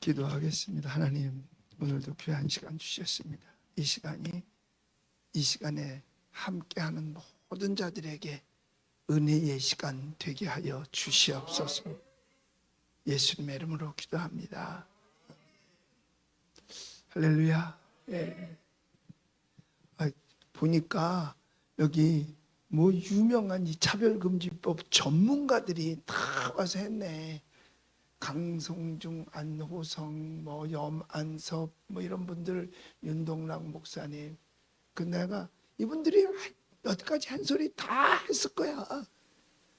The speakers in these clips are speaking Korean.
기도하겠습니다. 하나님, 오늘도 귀한 시간 주셨습니다. 이 시간에 함께하는 모든 자들에게 은혜의 시간 되게 하여 주시옵소서. 예수님의 이름으로 기도합니다. 할렐루야. 예. 보니까 여기 뭐 유명한 이 차별금지법 전문가들이 다 와서 했네. 강성중, 안호성, 뭐 염안섭, 뭐 이런 분들, 윤동락 목사님. 그 내가 이분들이 여태까지 한 소리 다 했을 거야.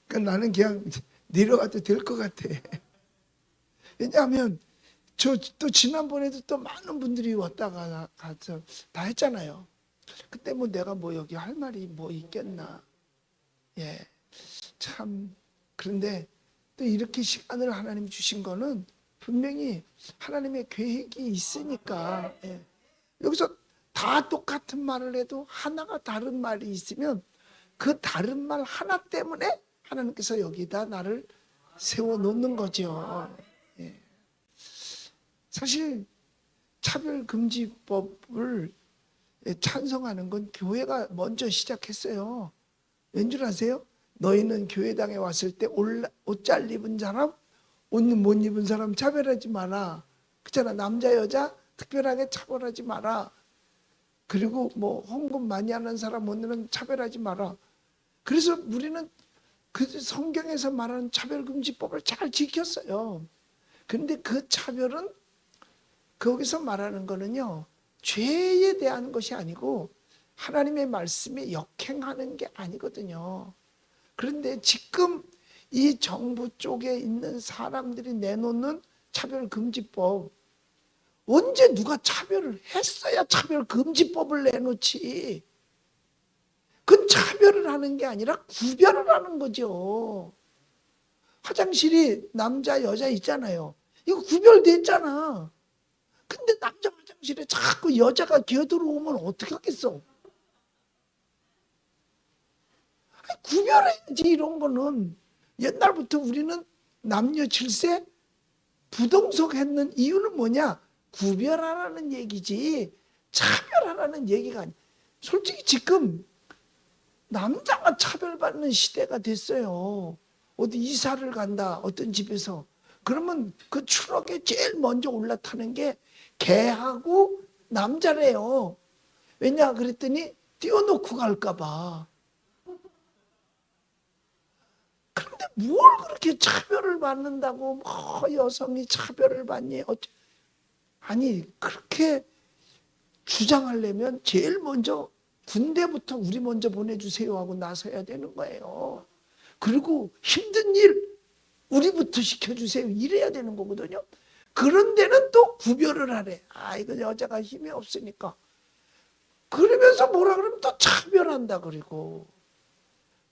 그러니까 나는 그냥 내려가도 될 것 같아. 왜냐하면 저 또 지난번에도 또 많은 분들이 왔다가 가서 다 했잖아요. 그때 뭐 내가 뭐 여기 할 말이 뭐 있겠나. 예, 참. 그런데 또 이렇게 시간을 하나님 주신 거는 분명히 하나님의 계획이 있으니까. 예. 여기서 다 똑같은 말을 해도 하나가 다른 말이 있으면 그 다른 말 하나 때문에 하나님께서 여기다 나를 세워놓는 거죠. 예. 사실 차별금지법을 찬성하는 건 교회가 먼저 시작했어요. 왠 줄 아세요? 너희는 교회당에 왔을 때 옷 잘 입은 사람, 옷 못 입은 사람 차별하지 마라. 그렇잖아. 남자 여자 특별하게 차별하지 마라. 그리고 뭐 헌금 많이 하는 사람 오늘은 차별하지 마라. 그래서 우리는 그 성경에서 말하는 차별금지법을 잘 지켰어요. 그런데 그 차별은 거기서 말하는 거는요, 죄에 대한 것이 아니고 하나님의 말씀에 역행하는 게 아니거든요. 그런데 지금 이 정부 쪽에 있는 사람들이 내놓는 차별금지법, 언제 누가 차별을 했어야 차별금지법을 내놓지. 그건 차별을 하는 게 아니라 구별을 하는 거죠. 화장실이 남자 여자 있잖아요. 이거 구별됐잖아. 근데 남자 화장실에 자꾸 여자가 기어들어오면 어떻게 하겠어? 구별해야지. 이런 거는 옛날부터 우리는 남녀 질서 부동석 했는 이유는 뭐냐? 구별하라는 얘기지 차별하라는 얘기가 아니야. 솔직히 지금 남자가 차별받는 시대가 됐어요. 어디 이사를 간다 어떤 집에서, 그러면 그 트럭에 제일 먼저 올라타는 게 개하고 남자래요. 왜냐 그랬더니 띄워놓고 갈까 봐. 그런데 뭘 그렇게 차별을 받는다고 뭐 여성이 차별을 받니? 아니 그렇게 주장하려면 제일 먼저 군대부터 우리 먼저 보내주세요 하고 나서야 되는 거예요. 그리고 힘든 일 우리부터 시켜주세요 이래야 되는 거거든요. 그런 데는 또 구별을 하래. 이거 여자가 힘이 없으니까. 그러면서 뭐라 그러면 또 차별한다. 그리고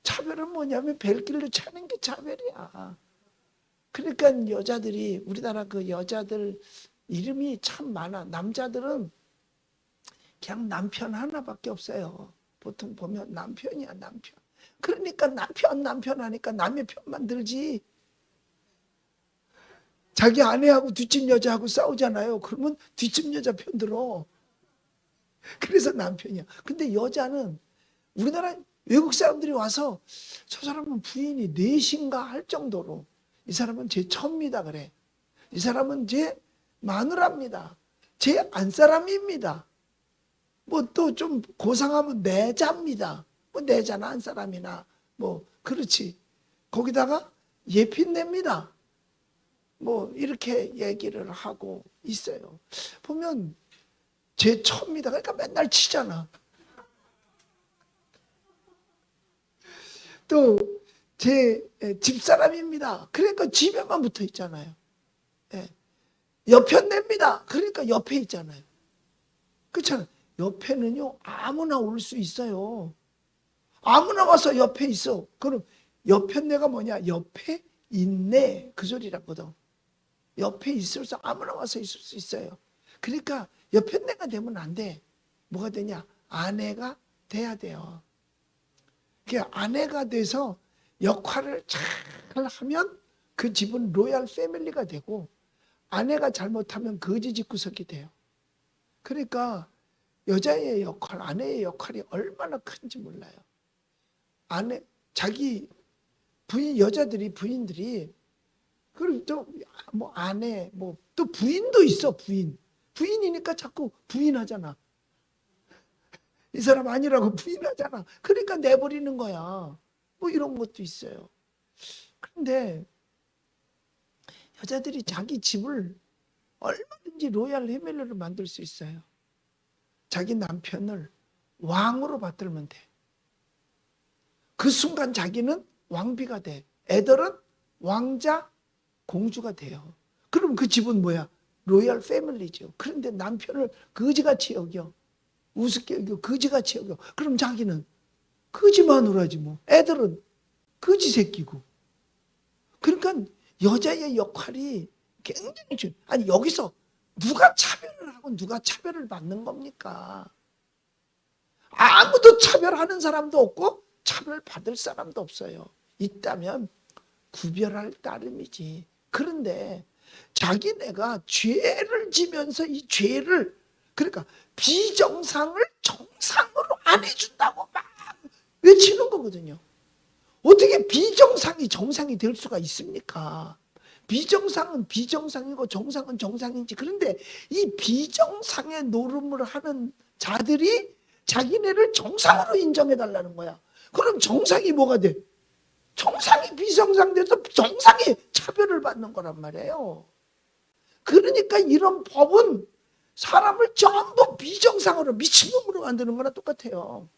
차별은 뭐냐면 벨길로 차는 게 차별이야. 그러니까 여자들이, 우리나라 그 여자들 이름이 참 많아. 남자들은 그냥 남편 하나밖에 없어요. 보통 보면 남편이야, 남편. 그러니까 남편 하니까 남의 편만 들지. 자기 아내하고 뒷집 여자하고 싸우잖아요. 그러면 뒷집 여자 편 들어. 그래서 남편이야. 근데 여자는, 우리나라 외국 사람들이 와서 저 사람은 부인이 넷인가 할 정도로, 이 사람은 제 처입니다 그래. 이 사람은 제 마누라입니다. 제 안사람입니다. 뭐 또 좀 고상하면 내자입니다. 뭐 내자나 안사람이나 뭐 그렇지. 거기다가 예핀냅니다. 뭐 이렇게 얘기를 하고 있어요. 보면 제 처입니다. 그러니까 맨날 치잖아. 또 제 집사람입니다. 그러니까 집에만 붙어 있잖아요. 여편냅니다. 그러니까 옆에 있잖아요. 그렇잖아요. 옆에는요 아무나 올 수 있어요. 아무나 와서 옆에 있어. 그럼 여편네가 뭐냐? 옆에 있네 그 소리라거든. 옆에 있어서 아무나 와서 있을 수 있어요. 그러니까 여편네가 되면 안 돼. 뭐가 되냐? 아내가 돼야 돼요. 그러니까 아내가 돼서 역할을 잘 하면 그 집은 로얄 패밀리가 되고, 아내가 잘못하면 거지 집구석이 돼요. 그러니까 여자의 역할, 아내의 역할이 얼마나 큰지 몰라요. 자기 부인, 여자들이, 부인들이, 그리고 또 뭐 아내, 뭐 또 부인도 있어, 부인. 부인이니까 자꾸 부인하잖아. 이 사람 아니라고 부인하잖아. 그러니까 내버리는 거야. 뭐 이런 것도 있어요. 그런데 여자들이 자기 집을 얼마든지 로얄 패밀리로 만들 수 있어요. 자기 남편을 왕으로 받들면 돼. 그 순간 자기는 왕비가 돼. 애들은 왕자, 공주가 돼요. 그럼 그 집은 뭐야? 로얄 패밀리죠. 그런데 남편을 거지같이 여겨. 우습게 여겨. 거지같이 여겨. 그럼 자기는 거지 마누라지 뭐. 애들은 거지 새끼고. 그러니까 여자의 역할이 굉장히 중요해요. 아니 여기서 누가 차별을 하고 누가 차별을 받는 겁니까? 아무도 차별하는 사람도 없고 차별받을 사람도 없어요. 있다면 구별할 따름이지. 그런데 자기네가 죄를 지면서 이 죄를, 그러니까 비정상을 정상으로 안 해준다고 막 외치는 거거든요. 어떻게 비정상이 정상이 될 수가 있습니까? 비정상은 비정상이고 정상은 정상인지. 그런데 이 비정상의 노름을 하는 자들이 자기네를 정상으로 인정해달라는 거야. 그럼 정상이 뭐가 돼? 정상이 비정상 돼서 정상이 차별을 받는 거란 말이에요. 그러니까 이런 법은 사람을 전부 비정상으로 미친놈으로 만드는 거나 똑같아요.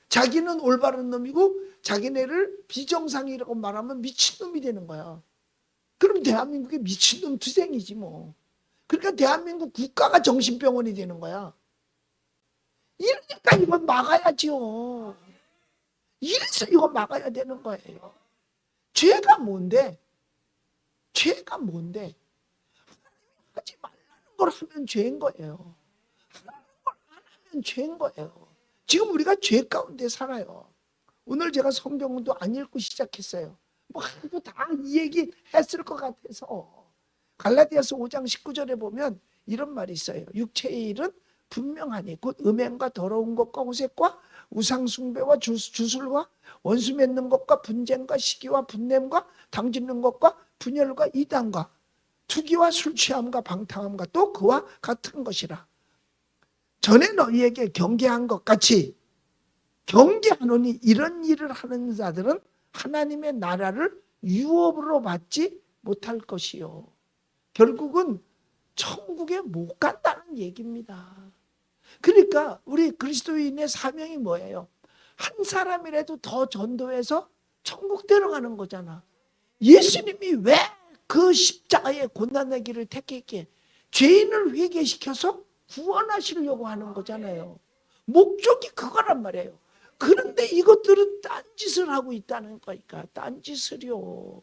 자기는 올바른 놈이고 자기네를 비정상이라고 말하면 미친놈이 되는 거야. 그럼 대한민국의 미친놈 투쟁이지 뭐. 그러니까 대한민국 국가가 정신병원이 되는 거야. 이러니까 이건 막아야지요. 이래서 이거 막아야 되는 거예요. 죄가 뭔데? 죄가 뭔데? 하지 말라는 걸 하면 죄인 거예요. 하라는 걸 안 하면 죄인 거예요. 지금 우리가 죄 가운데 살아요. 오늘 제가 성경도 안 읽고 시작했어요. 뭐 하도 다 이 얘기 했을 것 같아서. 갈라디아서 5장 19절에 보면 이런 말이 있어요. 육체의 일은 분명하니 곧 음행과 더러운 것과 호색과 우상숭배와 주술과 원수 맺는 것과 분쟁과 시기와 분냄과 당짓는 것과 분열과 이단과 투기와 술 취함과 방탕함과 또 그와 같은 것이라. 전에 너희에게 경계한 것 같이 경계하노니 이런 일을 하는 자들은 하나님의 나라를 유업으로 받지 못할 것이요. 결국은 천국에 못 간다는 얘기입니다. 그러니까 우리 그리스도인의 사명이 뭐예요? 한 사람이라도 더 전도해서 천국 데려가는 거잖아. 예수님이 왜 그 십자가의 고난의 길을 택했기에 죄인을 회개시켜서 구원하시려고 하는 거잖아요. 목적이 그거란 말이에요. 그런데 이것들은 딴짓을 하고 있다는 거니까. 딴짓을요.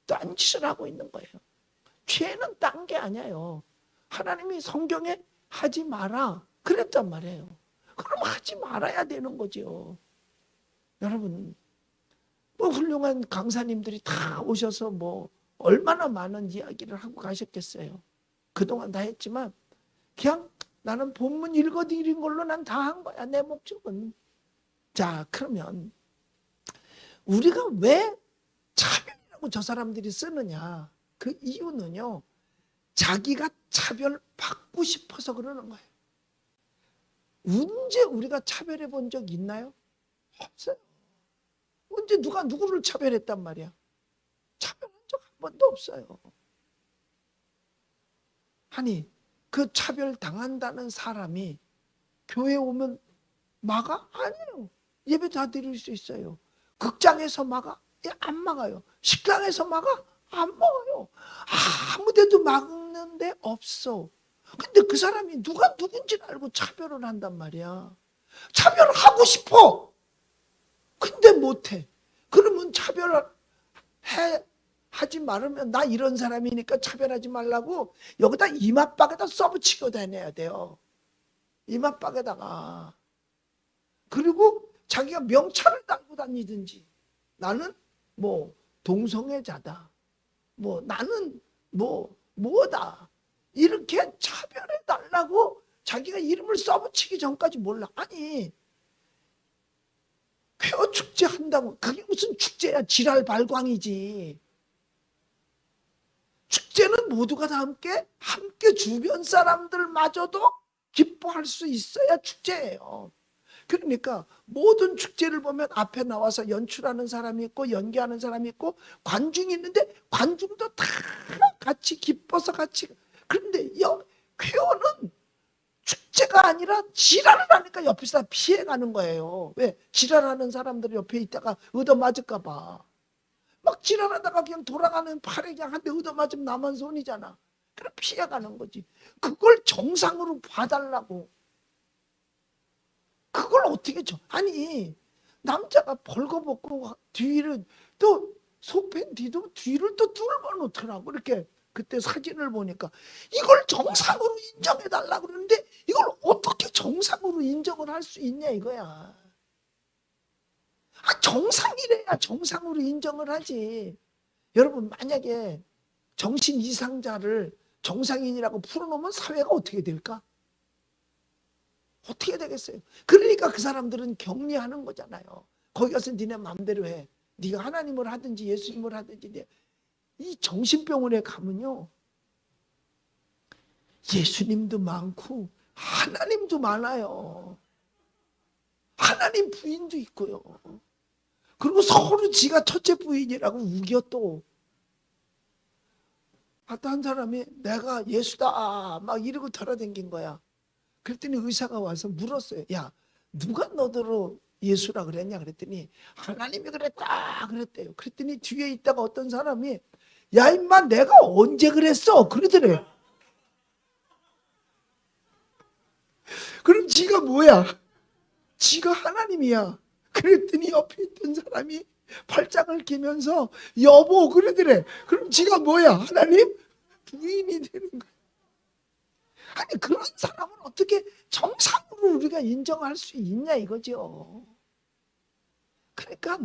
딴짓을 하고 있는 거예요. 죄는 딴 게 아니에요. 하나님이 성경에 하지 마라 그랬단 말이에요. 그럼 하지 말아야 되는 거죠. 여러분, 뭐 훌륭한 강사님들이 다 오셔서 뭐 얼마나 많은 이야기를 하고 가셨겠어요. 그동안 다 했지만 그냥 나는 본문 읽어드린 걸로 난 다 한 거야. 내 목적은. 자, 그러면 우리가 왜 차별이라고 저 사람들이 쓰느냐. 그 이유는요. 자기가 차별받고 싶어서 그러는 거예요. 언제 우리가 차별해 본 적 있나요? 없어요. 언제 누가 누구를 차별했단 말이야. 차별한 적 한 번도 없어요. 아니 그 차별당한다는 사람이 교회 오면 막아? 아니에요. 예배 다 드릴 수 있어요. 극장에서 막아? 안 막아요. 식당에서 막아? 안 막아요. 아무 데도 막는 데 없어. 근데 그 사람이 누가 누군지 알고 차별을 한단 말이야. 차별하고 싶어. 근데 못해. 그러면 하지 말으면 나 이런 사람이니까 차별하지 말라고 여기다 이마박에다 써붙이고 다녀야 돼요. 이마박에다가. 그리고 자기가 명찰을 달고 다니든지 나는 뭐 동성애자다. 뭐 나는 뭐 뭐다 이렇게 차별해 달라고 자기가 이름을 써붙이기 전까지 몰라. 아니 쾌어 축제 한다고 그게 무슨 축제야? 지랄 발광이지. 축제는 모두가 다 함께 주변 사람들마저도 기뻐할 수 있어야 축제예요. 그러니까 모든 축제를 보면 앞에 나와서 연출하는 사람이 있고 연기하는 사람이 있고 관중이 있는데 관중도 다 같이 기뻐서 같이. 그런데 쾌어는 축제가 아니라 지랄을 하니까 옆에서 다 피해가는 거예요. 왜? 지랄하는 사람들이 옆에 있다가 얻어맞을까 봐. 막 지랄하다가 그냥 돌아가는 팔에 그냥 한 대 얻어맞으면 나만 손이잖아. 그럼 피해가는 거지. 그걸 정상으로 봐달라고. 그걸 어떻게 아니 남자가 벌거벗고 뒤를 또 속팬티도 뒤를 또 뚫어 놓더라고. 이렇게 그때 사진을 보니까 이걸 정상으로 인정해 달라고 그러는데 이걸 어떻게 정상으로 인정을 할 수 있냐 이거야. 정상이래야 정상으로 인정을 하지. 여러분 만약에 정신 이상자를 정상인이라고 풀어놓으면 사회가 어떻게 될까? 어떻게 되겠어요? 그러니까 그 사람들은 격리하는 거잖아요. 거기 가서 니네 마음대로 해. 네가 하나님을 하든지 예수님을 하든지. 이 정신병원에 가면요 예수님도 많고 하나님도 많아요. 하나님 부인도 있고요. 그리고 서로 지가 첫째 부인이라고 우겨 또. 한 사람이 내가 예수다 막 이러고 돌아다닌 거야. 그랬더니 의사가 와서 물었어요. 야 누가 너더러 예수라 그랬냐 그랬더니 하나님이 그랬다 그랬대요. 그랬더니 뒤에 있다가 어떤 사람이 야 임마 내가 언제 그랬어 그러더래요. 그럼 지가 뭐야? 지가 하나님이야. 그랬더니 옆에 있던 사람이 팔짱을 끼면서 여보 그러더래. 그럼 지가 뭐야? 하나님 부인이 되는 거야. 아니 그런 사람은 어떻게 정상으로 우리가 인정할 수 있냐 이거죠. 그러니까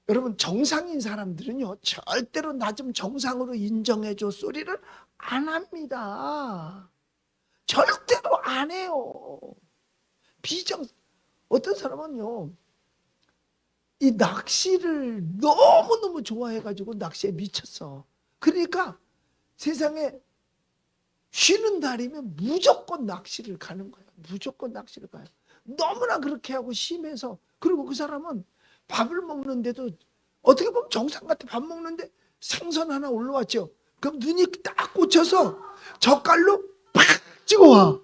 여러분 정상인 사람들은요 절대로 나 좀 정상으로 인정해줘 소리를 안 합니다. 절대로 안 해요. 어떤 사람은요 이 낚시를 너무너무 좋아해가지고 낚시에 미쳤어. 그러니까 세상에 쉬는 날이면 무조건 낚시를 가는 거예요. 무조건 낚시를 가요. 너무나 그렇게 하고 심해서. 그리고 그 사람은 밥을 먹는데도 어떻게 보면 정상 같아. 밥 먹는데 생선 하나 올라왔죠. 그럼 눈이 딱 꽂혀서 젓갈로 팍 찍어와.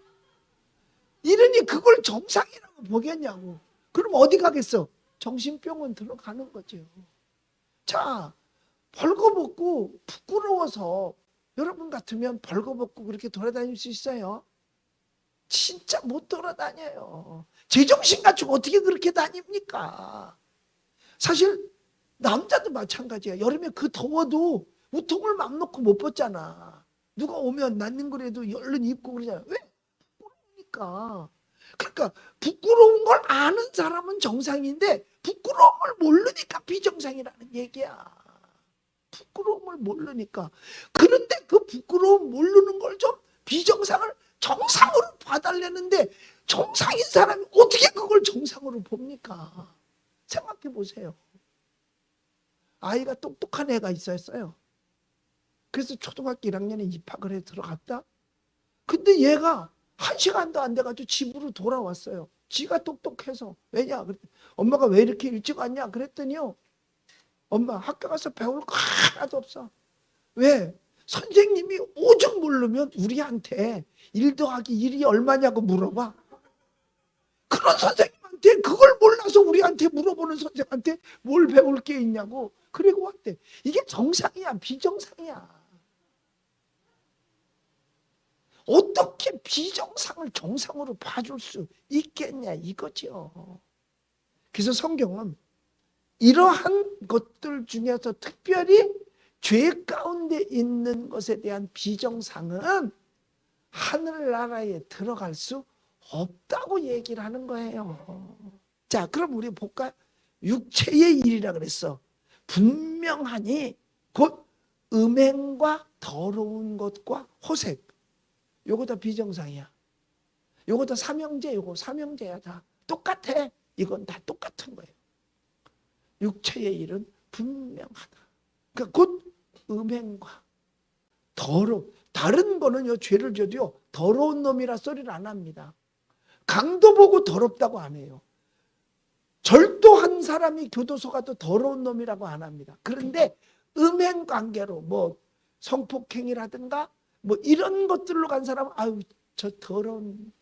이러니 그걸 정상이라고 보겠냐고. 그럼 어디 가겠어? 정신병원 들어가는 거죠. 자, 벌거벗고 부끄러워서 여러분 같으면 벌거벗고 그렇게 돌아다닐 수 있어요? 진짜 못 돌아다녀요. 제정신 가지고 어떻게 그렇게 다닙니까? 사실 남자도 마찬가지야. 여름에 그 더워도 우통을 맘 놓고 못 벗잖아. 누가 오면 낫는 거라도 얼른 입고 그러잖아. 왜? 부끄러우니까. 그러니까 부끄러운 걸 아는 사람은 정상인데 부끄러움을 모르니까 비정상이라는 얘기야. 부끄러움을 모르니까. 그런데 그 부끄러움 모르는 걸 좀 비정상을 정상으로 봐달라는데 정상인 사람이 어떻게 그걸 정상으로 봅니까? 생각해 보세요. 아이가 똑똑한 애가 있었어요. 그래서 초등학교 1학년에 입학을 해 들어갔다. 근데 얘가 1시간도 안 돼가지고 집으로 돌아왔어요. 지가 똑똑해서. 왜냐? 엄마가 왜 이렇게 일찍 왔냐? 그랬더니요. 엄마 학교 가서 배울 거 하나도 없어. 왜? 선생님이 오죽 모르면 우리한테 1 더하기 1이 얼마냐고 물어봐. 그런 선생님한테 그걸 몰라서 우리한테 물어보는 선생한테 뭘 배울 게 있냐고. 그리고 왔대. 이게 정상이야 비정상이야. 어떻게 비정상을 정상으로 봐줄 수 있겠냐 이거죠. 그래서 성경은 이러한 것들 중에서 특별히 죄 가운데 있는 것에 대한 비정상은 하늘나라에 들어갈 수 없다고 얘기를 하는 거예요. 자, 그럼 우리 볼까요? 육체의 일이라 그랬어. 분명하니 곧 음행과 더러운 것과 호색, 요거 다 비정상이야. 요거 다 삼형제, 요거 삼형제야. 다 똑같아. 이건 다 똑같은 거예요. 육체의 일은 분명하다. 그러니까 곧 음행과 다른 거는요, 죄를 져도요 더러운 놈이라 소리를 안 합니다. 강도 보고 더럽다고 안 해요. 절도한 사람이 교도소 가도 더러운 놈이라고 안 합니다. 그런데 음행 관계로 뭐 성폭행이라든가 뭐 이런 것들로 간 사람은 아유 저 더러운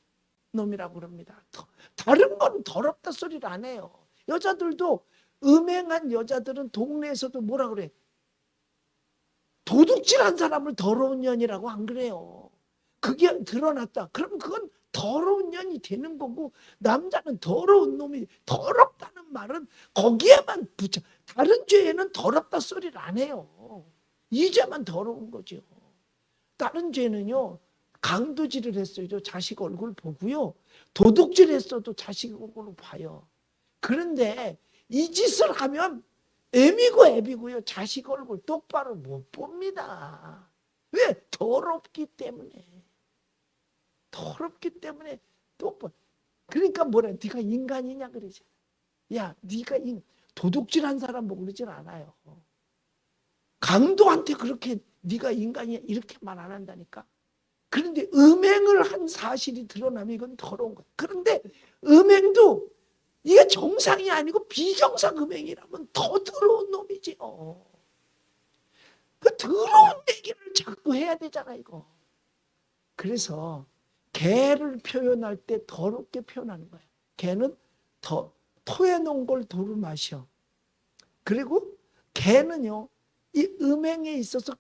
놈이라고 그럽니다. 다른 건 더럽다 소리를 안 해요. 여자들도 음행한 여자들은 동네에서도 뭐라 그래? 도둑질한 사람을 더러운 년이라고 안 그래요. 그게 드러났다. 그럼 그건 더러운 년이 되는 거고, 남자는 더러운 놈이, 더럽다는 말은 거기에만 붙여. 다른 죄에는 더럽다 소리를 안 해요. 이 죄만 더러운 거죠. 다른 죄는요, 강도질을 했어도 자식 얼굴 보고요, 도둑질 했어도 자식 얼굴을 봐요. 그런데 이 짓을 하면 애미고 애비고요, 자식 얼굴 똑바로 못 봅니다. 왜? 더럽기 때문에. 더럽기 때문에 똑바로. 그러니까 뭐래? 네가 인간이냐 그러지. 야, 네가 도둑질한 사람 보고 그러진 않아요. 강도한테 그렇게 네가 인간이야 이렇게 말 안 한다니까. 그런데 음행을 한 사실이 드러나면 이건 더러운 거야. 그런데 음행도 이게 정상이 아니고 비정상 음행이라면 더 더러운 놈이지요. 그 더러운 얘기를 자꾸 해야 되잖아 이거. 그래서 개를 표현할 때 더럽게 표현하는 거예요. 개는 토해 놓은 걸 도로 마셔. 그리고 개는요, 이 음행에 있어서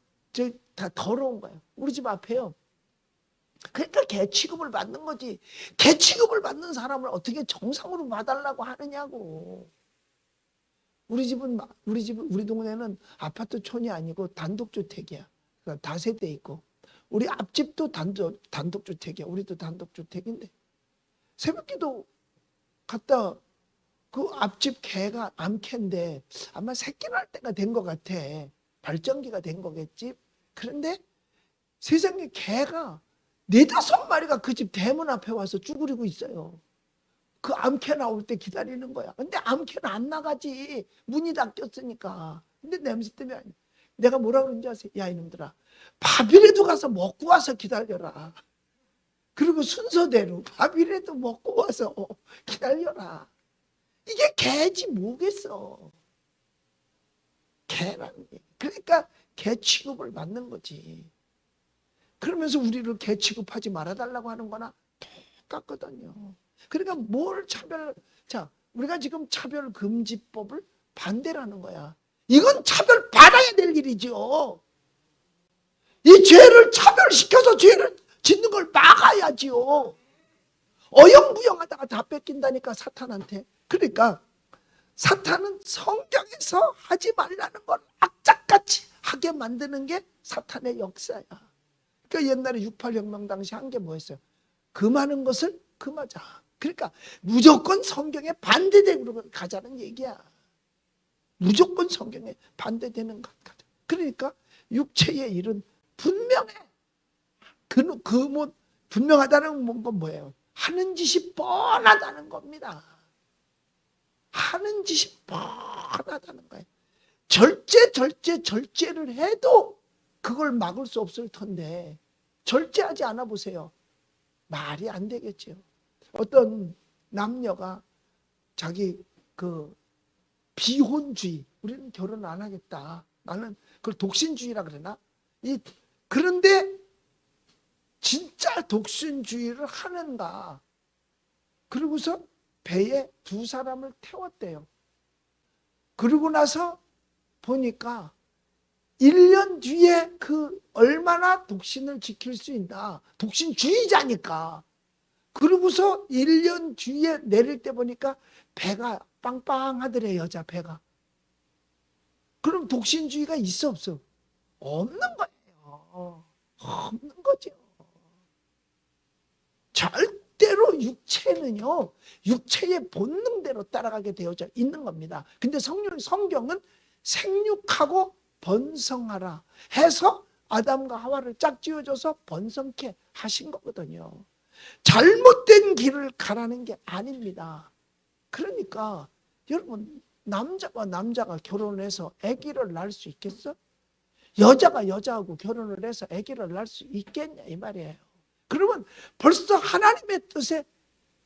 다 더러운 거예요. 우리 집 앞에요. 그러니까 개 취급을 받는 거지. 개 취급을 받는 사람을 어떻게 정상으로 봐달라고 하느냐고. 우리 동네는 아파트촌이 아니고 단독주택이야. 그러니까 다세대 있고. 우리 앞집도 단독주택이야. 우리도 단독주택인데. 새벽기도 갔다 그 앞집 개가 암캐인데 아마 새끼 날 때가 된 것 같아. 발정기가 된 거겠지. 그런데 세상에 개가 4-5마리가 그 집 대문 앞에 와서 쭈그리고 있어요. 그 암캐 나올 때 기다리는 거야. 근데 암캐는 안 나가지. 문이 닫혔으니까. 근데 냄새 때문에 아니야. 내가 뭐라 그러는지 아세요? 야 이놈들아, 밥이라도 가서 먹고 와서 기다려라. 그리고 순서대로 밥이라도 먹고 와서 기다려라. 이게 개지 뭐겠어. 개라는 게. 그러니까 개 취급을 받는 거지. 그러면서 우리를 개 취급하지 말아달라고 하는 거나 똑같거든요. 그러니까 우리가 지금 차별금지법을 반대라는 거야. 이건 차별받아야 될 일이죠. 이 죄를 차별시켜서 죄를 짓는 걸 막아야지요. 어영부영하다가 다 뺏긴다니까 사탄한테. 그러니까 사탄은 성경에서 하지 말라는 걸 악착같이 하게 만드는 게 사탄의 역사야. 그러니까 옛날에 6.8혁명 당시 한 게 뭐였어요? 금하는 것을 금하자. 그러니까 무조건 성경에 반대되는 가자는 얘기야. 무조건 성경에 반대되는 것 같아. 그러니까 육체의 일은 분명해. 분명하다는 건 뭐예요? 하는 짓이 뻔하다는 겁니다. 하는 짓이 뻔하다는 거예요. 절제를 해도 그걸 막을 수 없을 텐데 절제하지 않아 보세요. 말이 안 되겠죠. 어떤 남녀가 자기 비혼주의, 우리는 결혼 안 하겠다. 나는 그걸 독신주의라 그러나? 그런데 진짜 독신주의를 하는가? 그러고서 배에 2사람을 태웠대요. 그러고 나서 보니까 1년 뒤에 얼마나 독신을 지킬 수 있나. 독신주의자니까. 그러고서 1년 뒤에 내릴 때 보니까 배가 빵빵하더래, 여자 배가. 그럼 독신주의가 있어, 없어? 없는 거예요. 없는 거죠. 절대로 육체는요, 육체의 본능대로 따라가게 되어져 있는 겁니다. 근데 성경은 생육하고 번성하라 해서 아담과 하와를 짝지어줘서 번성케 하신 거거든요. 잘못된 길을 가라는 게 아닙니다. 그러니까 여러분, 남자와 남자가 결혼해서 아기를 낳을 수 있겠어? 여자가 여자하고 결혼을 해서 아기를 낳을 수 있겠냐 이 말이에요. 그러면 벌써 하나님의 뜻에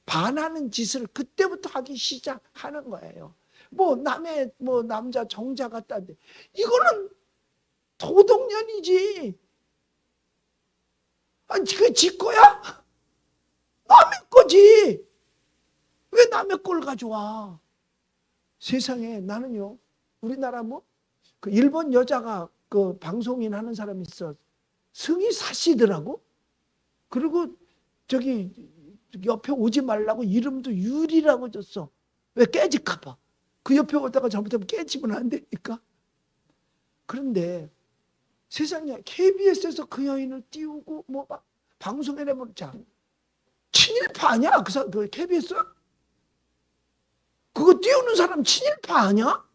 반하는 짓을 그때부터 하기 시작하는 거예요. 남의 남자 정자 같다는데 이거는 도덕년이지. 아니 그게 지 거야? 남의 거지. 왜 남의 걸 가져와? 세상에 나는요, 우리나라 그 일본 여자가 그 방송인 하는 사람이 있어. 승희 사시더라고. 그리고 저기 옆에 오지 말라고 이름도 유리라고 줬어. 왜? 깨질까봐. 그 옆에 오다가 잘못하면 깨지면 안 되니까. 그런데 세상에 KBS에서 그 여인을 띄우고 막 방송에 내면 자 친일파 아니야? 그 KBS? 그거 띄우는 사람 친일파 아니야?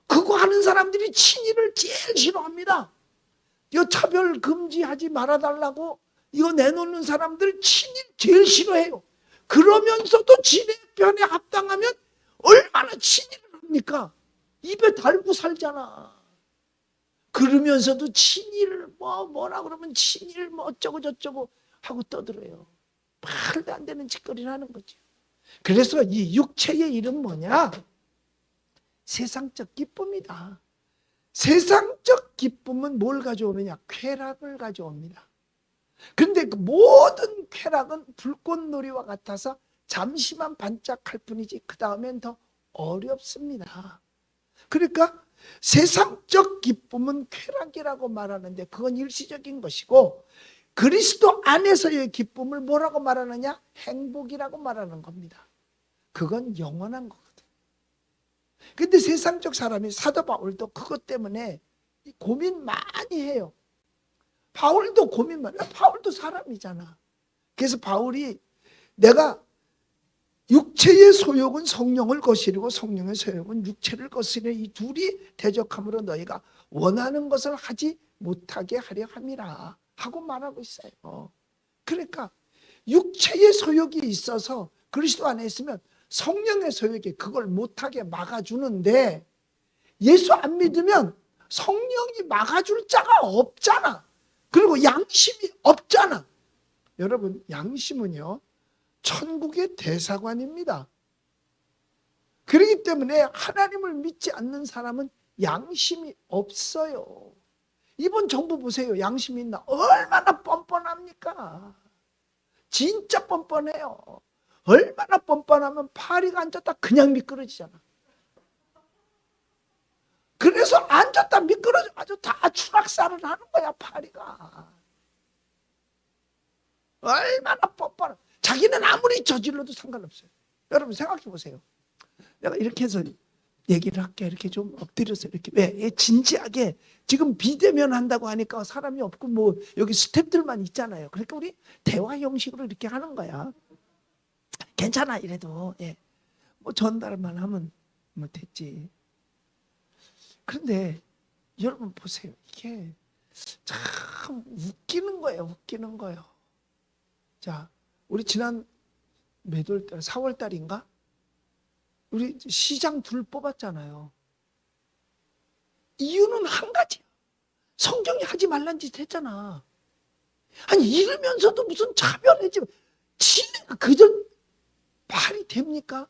그거 하는 사람들이 친일을 제일 싫어합니다. 이거 차별 금지하지 말아달라고 이거 내놓는 사람들 친일 제일 싫어해요. 그러면서도 지네 편에 합당하면 얼마나 친일을 합니까? 입에 달고 살잖아. 그러면서도 친일을 뭐라 그러면 친일 어쩌고 저쩌고 하고 떠들어요. 말도 안 되는 짓거리를 하는 거죠. 그래서 이 육체의 일은 뭐냐? 세상적 기쁨이다. 세상적 기쁨은 뭘 가져오느냐? 쾌락을 가져옵니다. 그런데 그 모든 쾌락은 불꽃놀이와 같아서 잠시만 반짝할 뿐이지 그 다음엔 더 어렵습니다. 그러니까 세상적 기쁨은 쾌락이라고 말하는데 그건 일시적인 것이고 그리스도 안에서의 기쁨을 뭐라고 말하느냐? 행복이라고 말하는 겁니다. 그건 영원한 거거든. 근데 세상적 사람이 사도 바울도 그것 때문에 고민 많이 해요. 바울도 고민 많이 해요. 바울도 사람이잖아. 그래서 바울이 내가 육체의 소욕은 성령을 거스리고 성령의 소욕은 육체를 거스리는 이 둘이 대적함으로 너희가 원하는 것을 하지 못하게 하려 함이라 하고 말하고 있어요. 그러니까 육체의 소욕이 있어서 그리스도 안에 있으면 성령의 소욕이 그걸 못하게 막아주는데 예수 안 믿으면 성령이 막아줄 자가 없잖아. 그리고 양심이 없잖아. 여러분, 양심은요 천국의 대사관입니다. 그렇기 때문에 하나님을 믿지 않는 사람은 양심이 없어요. 이번 정부 보세요. 양심이 있나? 얼마나 뻔뻔합니까? 진짜 뻔뻔해요. 얼마나 뻔뻔하면 파리가 앉았다 그냥 미끄러지잖아. 그래서 앉았다 미끄러져 아주 다 추락사를 하는 거야 파리가. 얼마나 뻔뻔해. 자기는 아무리 저질러도 상관없어요. 여러분 생각해 보세요. 내가 이렇게 해서 얘기를 할게. 이렇게 좀 엎드려서 이렇게. 왜? 진지하게 지금 비대면 한다고 하니까 사람이 없고 여기 스태프들만 있잖아요. 그러니까 우리 대화 형식으로 이렇게 하는 거야. 괜찮아 이래도. 예. 전달만 하면 됐지. 그런데 여러분 보세요. 이게 참 웃기는 거예요. 웃기는 거예요. 자, 우리 지난 몇 월 달, 4월 달인가? 우리 시장 둘 뽑았잖아요. 이유는 한 가지야. 성경이 하지 말란 짓 했잖아. 아니 이러면서도 무슨 차별하지. 지네가 그저 말이 됩니까?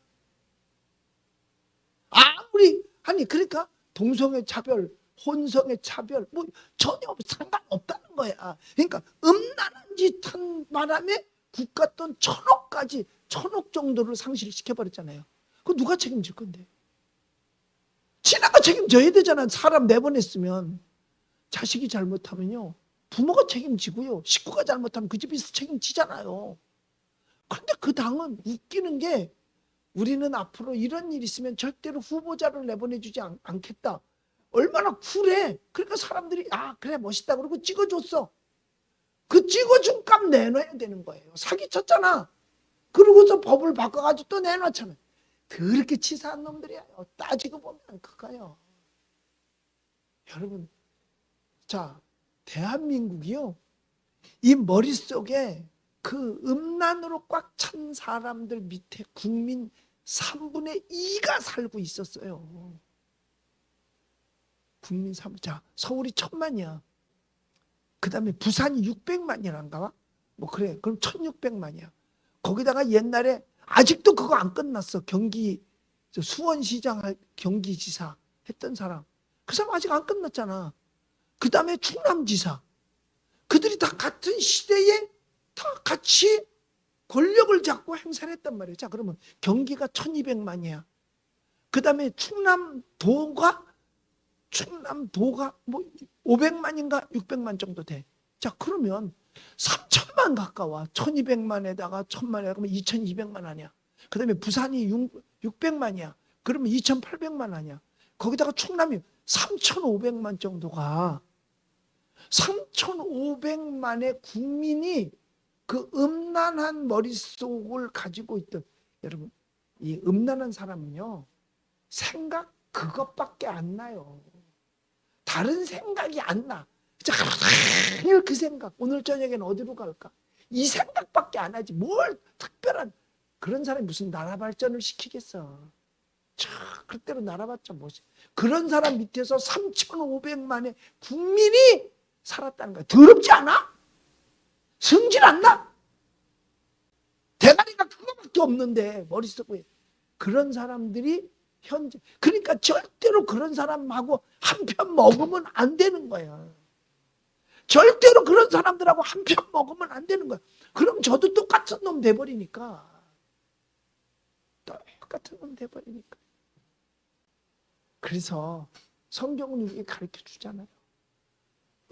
아무리 아니 그러니까 동성애 차별, 혼성애 차별 전혀 상관없다는 거야. 그러니까 음란한 짓 한 바람에 국가 돈 1,000억까지 1,000억 정도를 상실시켜버렸잖아요. 그거 누가 책임질 건데? 지나가 책임져야 되잖아. 사람 내보냈으면. 자식이 잘못하면요 부모가 책임지고요 식구가 잘못하면 그 집이 책임지잖아요. 그런데 그 당은 웃기는 게 우리는 앞으로 이런 일이 있으면 절대로 후보자를 내보내주지 않겠다. 얼마나 쿨해. 그러니까 사람들이 그래 멋있다 그러고 찍어줬어. 그 찍어준 값 내놔야 되는 거예요. 사기쳤잖아. 그러고서 법을 바꿔가지고 또 내놨잖아요. 그렇게 치사한 놈들이에요. 따지고 보면 그거요. 여러분, 자, 대한민국이요, 이 머릿속에 그 음란으로 꽉 찬 사람들 밑에 국민 3분의 2가 살고 있었어요. 국민 3분. 자, 서울이 1000만이야. 그 다음에 부산이 600만이란가 봐? 뭐 그래. 그럼 1600만이야. 거기다가 옛날에 아직도 그거 안 끝났어. 경기 수원시장 경기지사 했던 사람. 그 사람 아직 안 끝났잖아. 그 다음에 충남지사. 그들이 다 같은 시대에 다 같이 권력을 잡고 행사를 했단 말이에요. 자, 그러면 경기가 1200만이야. 그 다음에 충남도가 뭐 500만인가 600만 정도 돼. 자, 그러면 3천만 가까워. 1200만에다가 1000만에다가 그러면 2200만 아니야. 그 다음에 부산이 600만이야. 그러면 2800만 아니야. 거기다가 충남이 3500만 정도가 3500만의 국민이 그 음란한 머릿속을 가지고 있던, 여러분, 이 음란한 사람은요, 생각 그것밖에 안 나요. 다른 생각이 안 나. 그 생각, 오늘 저녁에는 어디로 갈까? 이 생각밖에 안 하지. 뭘 특별한, 그런 사람이 무슨 나라 발전을 시키겠어. 그때로 나라 발전 뭐지? 그런 사람 밑에서 3,500만의 국민이 살았다는 거야. 더럽지 않아? 성질 안 나? 대가리가 그거밖에 없는데 머릿속에. 그런 사람들이 현재, 그러니까 절대로 그런 사람하고 한 편 먹으면 안 되는 거야. 절대로 그런 사람들하고 한 편 먹으면 안 되는 거야. 그럼 저도 똑같은 놈 돼버리니까. 똑같은 놈 돼버리니까. 그래서 성경은 이렇게 가르쳐 주잖아요.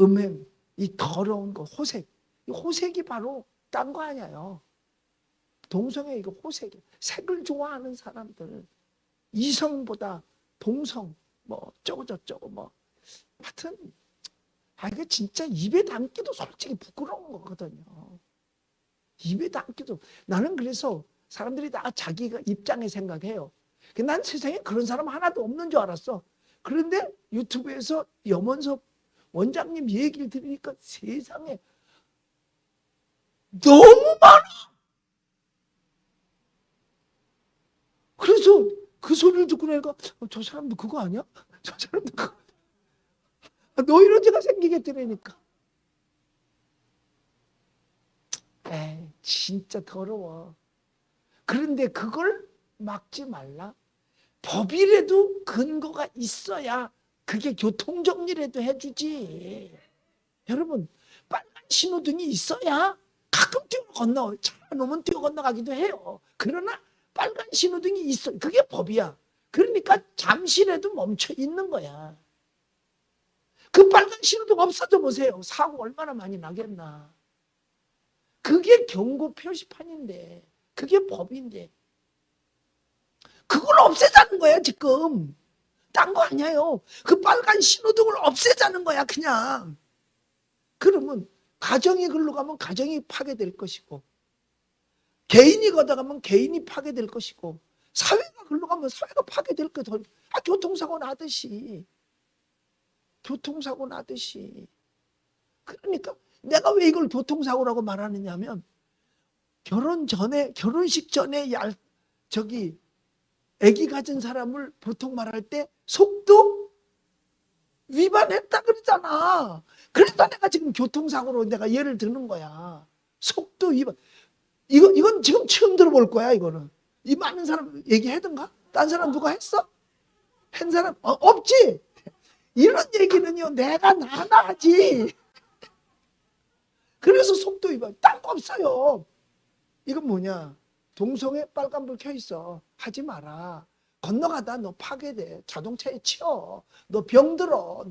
음행, 이 더러운 거, 호색. 이 호색이 바로 딴 거 아니에요. 동성애 이거 호색이에요. 색을 좋아하는 사람들. 이성보다 동성, 뭐 저거 뭐 하여튼 이거 진짜 입에 담기도 솔직히 부끄러운 거거든요. 입에 담기도. 나는 그래서 사람들이 다 자기가 입장에 생각해요. 난 세상에 그런 사람 하나도 없는 줄 알았어. 그런데 유튜브에서 염원섭 원장님 얘기를 들으니까 세상에 너무 많아. 그래서 그 소리를 듣고 내가 저 사람도 그거 아니야? 저 사람도 그거. 노이로제가 생기겠더라니까. 에이, 진짜 더러워. 그런데 그걸 막지 말라. 법이라도 근거가 있어야 그게 교통정리라도 해주지. 여러분, 빨간 신호등이 있어야 가끔 뛰어 건너, 차 놓으면 뛰어 건너가기도 해요. 그러나 빨간 신호등이 있어. 그게 법이야. 그러니까 잠시라도 멈춰 있는 거야. 그 빨간 신호등 없어져 보세요. 사고 얼마나 많이 나겠나. 그게 경고 표시판인데, 그게 법인데, 그걸 없애자는 거야 지금. 딴 거 아니에요. 그 빨간 신호등을 없애자는 거야 그냥. 그러면 가정이 글로 가면 가정이 파괴될 것이고, 개인이 걷어가면 개인이 파괴될 것이고, 사회가 글로 가면 사회가 파괴될 거다. 교통사고 나듯이. 교통사고 나듯이. 그러니까 내가 왜 이걸 교통사고라고 말하느냐 하면, 결혼식 전에 아기 가진 사람을 보통 말할 때 속도 위반했다 그러잖아. 그래서 내가 지금 교통사고로 내가 예를 드는 거야. 속도 위반. 이건 지금 처음 들어볼 거야, 이거는. 이 많은 사람 얘기하던가? 딴 사람 누가 했어? 한 사람? 없지? 이런 얘기는요, 내가 나나 하지. 그래서 속도 위반. 딴 거 없어요. 이건 뭐냐? 동성애 빨간불 켜 있어. 하지 마라. 건너가다 너 파괴돼. 자동차에 치여. 너 병들어.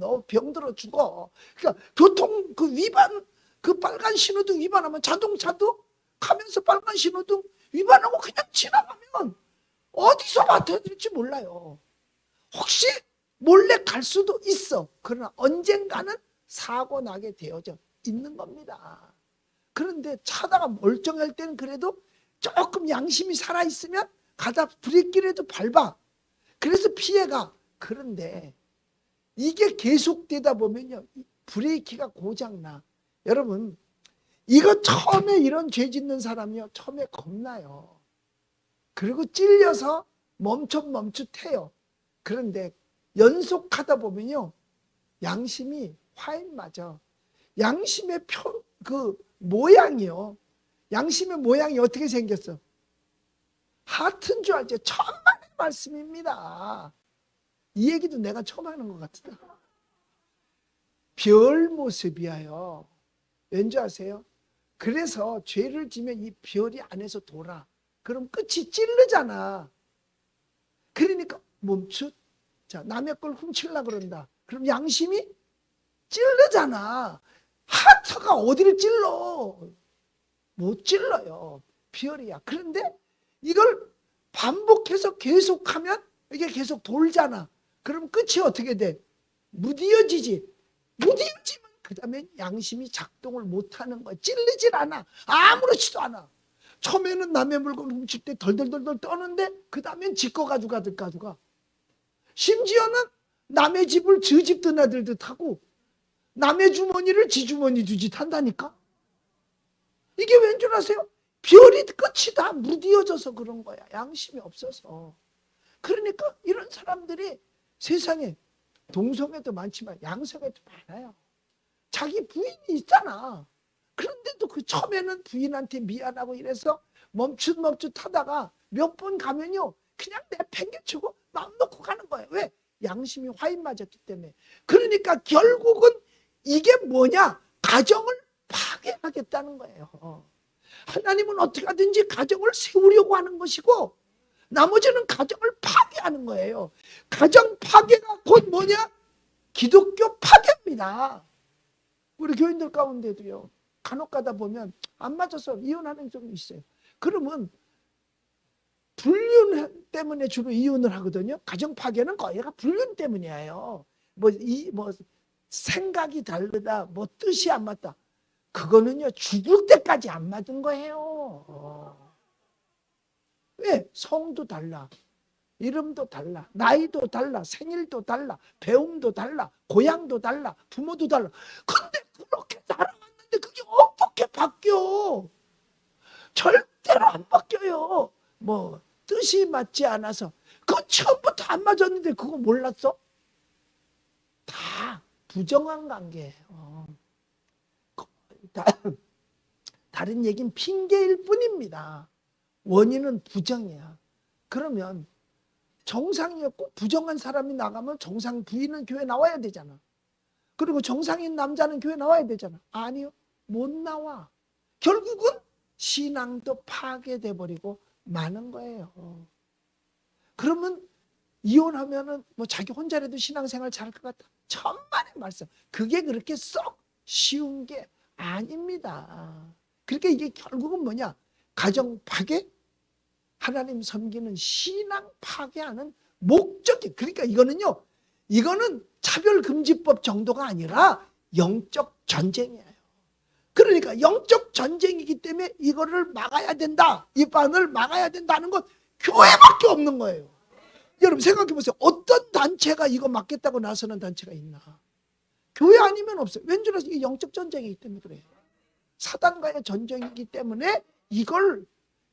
죽어. 그러니까 교통 그 위반, 그 빨간 신호등 위반하면 자동차도 가면서 빨간 신호등 위반하고 그냥 지나가면 어디서 맡아야 될지 몰라요. 혹시 몰래 갈 수도 있어. 그러나 언젠가는 사고 나게 되어져 있는 겁니다. 그런데 차다가 멀쩡할 때는 그래도 조금 양심이 살아있으면 가다 브레이크라도 밟아. 그래서 피해가. 그런데 이게 계속되다 보면요, 브레이크가 고장나. 여러분, 이거 처음에 이런 죄 짓는 사람이요, 처음에 겁나요. 그리고 찔려서 멈칫멈칫해요. 그런데 연속하다 보면요, 양심이 화인 맞아. 양심의 모양이요. 양심의 모양이 어떻게 생겼어? 하트인 줄 알죠? 천만의 말씀입니다. 이 얘기도 내가 처음 하는 것 같다. 별 모습이에요. 왠지 아세요? 그래서 죄를 지면 이 별이 안에서 돌아. 그럼 끝이 찌르잖아. 그러니까 멈칫. 자, 남의 걸 훔치려고 그런다. 그럼 양심이 찌르잖아. 하트가 어디를 찔러? 못 찔러요. 별이야. 그런데 이걸 반복해서 계속하면 이게 계속 돌잖아. 그럼 끝이 어떻게 돼? 무디어지지. 무디어지면 그 다음에 양심이 작동을 못하는 거야. 찔리질 않아. 아무렇지도 않아. 처음에는 남의 물건 훔칠 때 덜덜덜덜 떠는데 그 다음엔 지 거 가져가. 심지어는 남의 집을 지 집 드나들듯 하고 남의 주머니를 지 주머니 두짓 한다니까. 이게 왠 줄 아세요? 별이 끝이 다 무디어져서 그런 거야. 양심이 없어서. 그러니까 이런 사람들이 세상에 동성애도 많지만 양성애도 많아요. 자기 부인이 있잖아. 그런데도 그 처음에는 부인한테 미안하고 이래서 멈칫멈칫 하다가 몇 번 가면요, 그냥 내팽개치고 마음 놓고 가는 거예요. 왜? 양심이 화인 맞았기 때문에. 그러니까 결국은 이게 뭐냐? 가정을 파괴하겠다는 거예요. 하나님은 어떻게 하든지 가정을 세우려고 하는 것이고 나머지는 가정을 파괴하는 거예요. 가정 파괴가 곧 뭐냐? 기독교 파괴입니다. 우리 교인들 가운데도요, 간혹 가다 보면 안 맞아서 이혼하는 경우 있어요. 그러면 불륜 때문에 주로 이혼을 하거든요. 가정 파괴는 거의가 불륜 때문이에요. 뭐 생각이 다르다, 뭐 뜻이 안 맞다. 그거는요, 죽을 때까지 안 맞은 거예요. 왜? 성도 달라. 이름도 달라. 나이도 달라. 생일도 달라. 배움도 달라. 고향도 달라. 부모도 달라. 근데 그렇게 살아왔는데 그게 어떻게 바뀌어? 절대로 안 바뀌어요. 뭐 뜻이 맞지 않아서. 그거 처음부터 안 맞았는데 그거 몰랐어? 다 부정한 관계예요. 다른 얘기는 핑계일 뿐입니다. 원인은 부정이야. 그러면 정상이었고 부정한 사람이 나가면 정상 부인은 교회 나와야 되잖아. 그리고 정상인 남자는 교회 나와야 되잖아. 아니요. 못 나와. 결국은 신앙도 파괴돼 버리고 마는 거예요. 그러면 이혼하면은 뭐 자기 혼자라도 신앙생활 잘할 것 같아. 천만의 말씀. 그게 그렇게 썩 쉬운 게 아닙니다. 그러니까 이게 결국은 뭐냐? 가정 파괴, 하나님 섬기는 신앙 파괴하는 목적이. 그러니까 이거는 차별금지법 정도가 아니라 영적 전쟁이에요. 그러니까 영적 전쟁이기 때문에 이거를 막아야 된다. 이 반을 막아야 된다는 건 교회밖에 없는 거예요. 여러분 생각해 보세요. 어떤 단체가 이거 막겠다고 나서는 단체가 있나? 교회 아니면 없어요. 왠지 알아서 이게 영적 전쟁이기 때문에 그래요. 사단과의 전쟁이기 때문에 이걸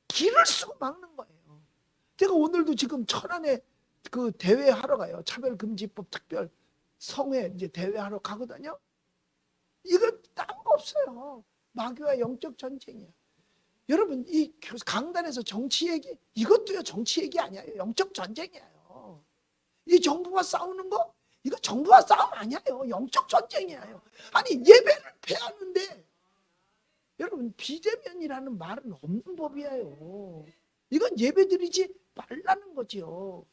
길을 쓰고 막는 거예요. 제가 오늘도 지금 천안에 그 대회하러 가요. 차별금지법 특별 성회 이제 대회하러 가거든요. 이거 딴 거 없어요. 마귀와 영적 전쟁이야. 여러분 이 강단에서 정치 얘기 이것도요 정치 얘기 아니에요. 영적 전쟁이에요. 이 정부와 싸우는 거 이거 정부와 싸움 아니에요. 영적 전쟁이에요. 아니 예배를 패하는데 여러분 비대면이라는 말은 없는 법이에요. 이건 예배드리지 말라는 거죠.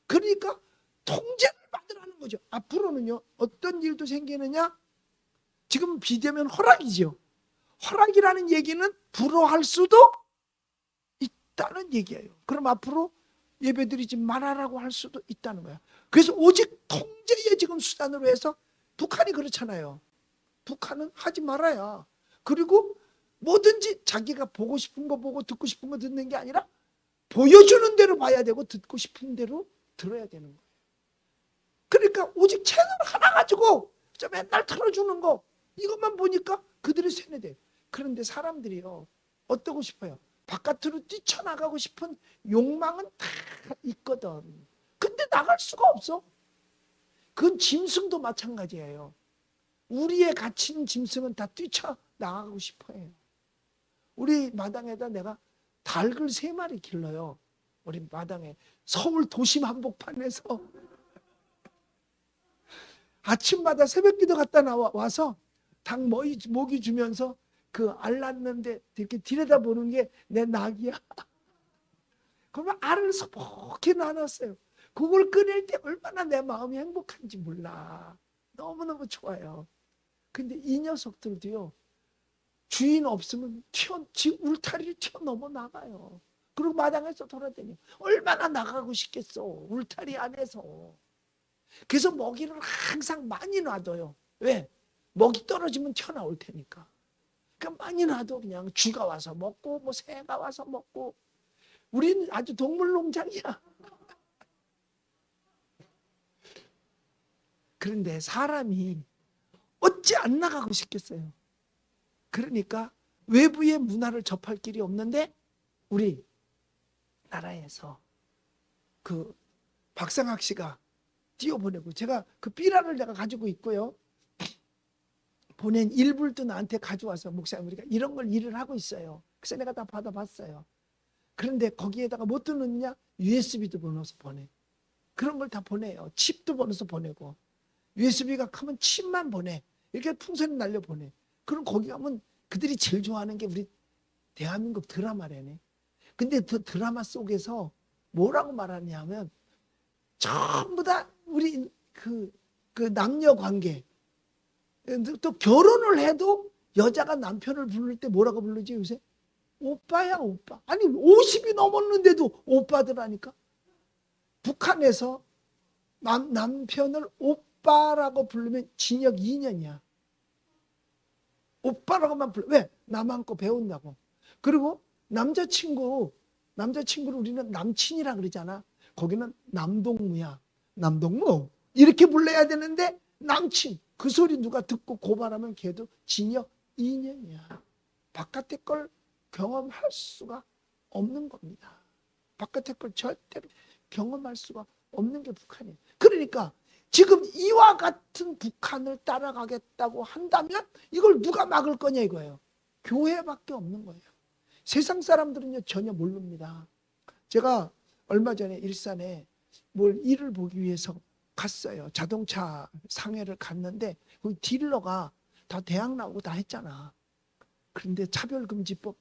그러니까 통제를 받으라는 거죠. 앞으로는요 어떤 일도 생기느냐? 지금 비대면 허락이죠. 허락이라는 얘기는 불허할 수도 있다는 얘기예요. 그럼 앞으로 예배드리지 말아라고 할 수도 있다는 거야. 그래서 오직 통제의 지금 수단으로 해서 북한이 그렇잖아요. 북한은 하지 말아야. 그리고 뭐든지 자기가 보고 싶은 거 보고 듣고 싶은 거 듣는 게 아니라 보여주는 대로 봐야 되고 듣고 싶은 대로 들어야 되는 거예요. 그러니까 오직 채널 하나 가지고 저 맨날 틀어주는 거 이것만 보니까 그들이 세뇌돼요. 그런데 사람들이요 어떠고 싶어요? 바깥으로 뛰쳐나가고 싶은 욕망은 다 있거든. 근데 나갈 수가 없어. 그건 짐승도 마찬가지예요. 우리의 갇힌 짐승은 다 뛰쳐나가고 싶어해요. 우리 마당에다 내가 닭을 3마리 길러요. 우리 마당에 서울 도심 한복판에서 아침마다 새벽기도 갔다 와서 닭 먹이 주면서 그 알 낳는데 이렇게 들여다보는 게 내 낙이야. 그러면 알을 소복히 나눴어요. 그걸 꺼낼 때 얼마나 내 마음이 행복한지 몰라. 너무너무 좋아요. 근데 이 녀석들도요. 주인 없으면 울타리를 튀어넘어 나가요. 그리고 마당에서 돌아다녀. 얼마나 나가고 싶겠어. 울타리 안에서. 그래서 먹이를 항상 많이 놔둬요. 왜? 먹이 떨어지면 튀어나올 테니까. 그러니까 많이 놔둬. 그냥 쥐가 와서 먹고 뭐 새가 와서 먹고. 우리는 아주 동물농장이야. 그런데 사람이 어찌 안 나가고 싶겠어요. 그러니까 외부의 문화를 접할 길이 없는데 우리 나라에서 그 박상학 씨가 띄워보내고 제가 그 삐라를 내가 가지고 있고요. 보낸 일불도 나한테 가져와서 목사님 우리가 이런 걸 일을 하고 있어요. 그래서 내가 다 받아봤어요. 그런데 거기에다가 뭐 뜨느냐? USB도 보내서 보내. 그런 걸 다 보내요. 칩도 보내서 보내고 USB가 크면 칩만 보내. 이렇게 풍선을 날려 보내. 그럼 거기 가면 그들이 제일 좋아하는 게 우리 대한민국 드라마래네. 근데 그 드라마 속에서 뭐라고 말하냐면 전부 다 우리 그 남녀 관계 또 결혼을 해도 여자가 남편을 부를 때 뭐라고 부르지 요새? 오빠야 오빠. 아니 50이 넘었는데도 오빠들하니까. 북한에서 남편을 오빠라고 부르면 징역 2년이야. 오빠라고만 불러. 왜? 남한 거 배운다고. 그리고 남자친구를 우리는 남친이라 그러잖아. 거기는 남동무야. 남동무. 이렇게 불러야 되는데 남친. 그 소리 누가 듣고 고발하면 걔도 징역 2년이야. 바깥의 걸 경험할 수가 없는 겁니다. 바깥의 걸 절대로 경험할 수가 없는 게 북한이에요. 그러니까 지금 이와 같은 북한을 따라가겠다고 한다면 이걸 누가 막을 거냐 이거예요. 교회밖에 없는 거예요. 세상 사람들은요 전혀 모릅니다. 제가 얼마 전에 일산에 뭘 일을 보기 위해서 갔어요. 자동차 상해를 갔는데 그 딜러가 다 대학 나오고 다 했잖아. 그런데 차별금지법